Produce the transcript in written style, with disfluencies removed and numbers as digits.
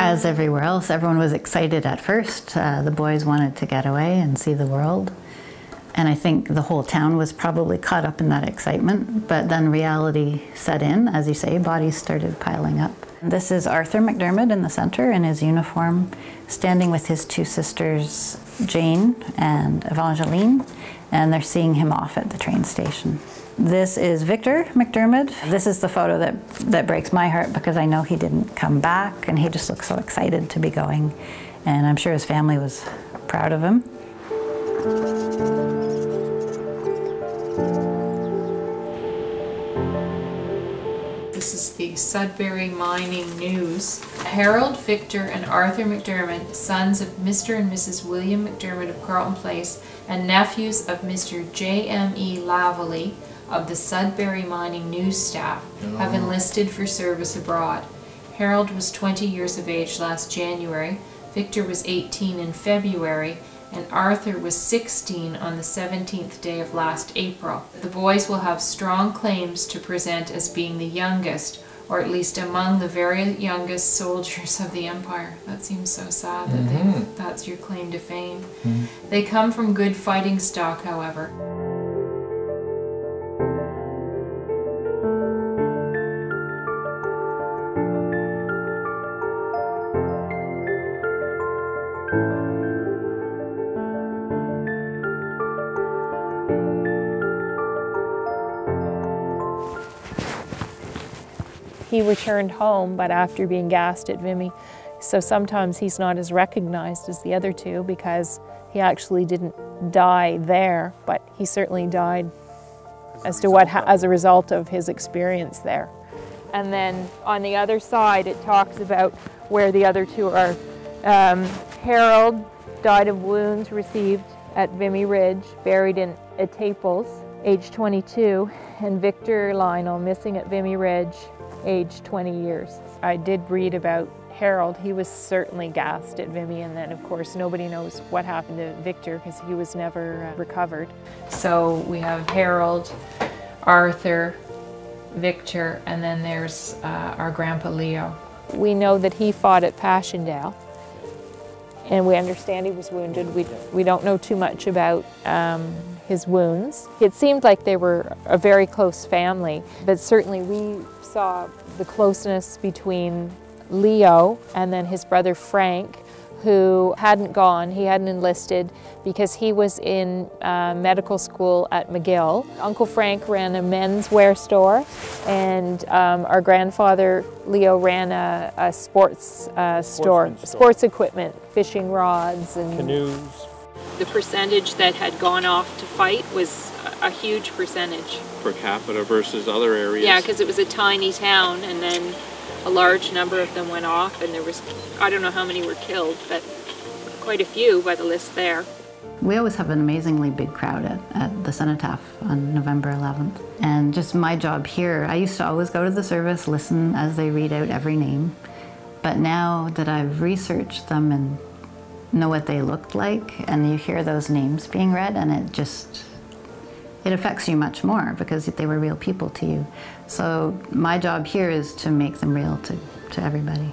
As everywhere else, everyone was excited at first. The boys wanted to get away and see the world. And I think the whole town was probably caught up in that excitement, but then reality set in, as you say, bodies started piling up. This is Arthur McDermott in the center in his uniform, standing with his two sisters, Jane and Evangeline, and they're seeing him off at the train station. This is Victor McDermott. This is the photo that breaks my heart because I know he didn't come back, and he just looks so excited to be going, and I'm sure his family was proud of him. This is the Sudbury Mining News. Harold, Victor, and Arthur McDermott, sons of Mr. and Mrs. William McDermott of Carleton Place, and nephews of Mr. J.M.E. Lavallee of the Sudbury Mining News staff, have enlisted for service abroad. Harold was 20 years of age last January, Victor was 18 in February, and Arthur was 16 on the 17th day of last April. The boys will have strong claims to present as being the youngest, or at least among the very youngest soldiers of the Empire. That seems so sad that that's your claim to fame. They come from good fighting stock, however. He returned home, but after being gassed at Vimy, so sometimes he's not as recognized as the other two because he actually didn't die there, but he certainly died as a result of his experience there. And then on the other side, it talks about where the other two are. Harold died of wounds received at Vimy Ridge, buried in Etaples, age 22, and Victor Lionel missing at Vimy Ridge, age 20 years. I did read about Harold. He was certainly gassed at Vimy, and then of course nobody knows what happened to Victor because he was never recovered. So we have Harold, Arthur, Victor, and then there's our grandpa Leo. We know that he fought at Passchendaele, and we understand he was wounded. We don't know too much about his wounds. It seemed like they were a very close family, but certainly we saw the closeness between Leo and then his brother Frank, who hadn't gone, he hadn't enlisted because he was in medical school at McGill. Uncle Frank ran a menswear store, and our grandfather Leo ran a sports store, sports equipment, fishing rods and canoes. The percentage that had gone off to fight was a huge percentage. Per capita versus other areas. Yeah, because it was a tiny town, and then a large number of them went off, and there was, I don't know how many were killed, but quite a few by the list there. We always have an amazingly big crowd at the cenotaph on November 11th. And just my job here, I used to always go to the service, listen as they read out every name. But now that I've researched them and know what they looked like, and you hear those names being read, and it affects you much more because they were real people to you. So my job here is to make them real to everybody.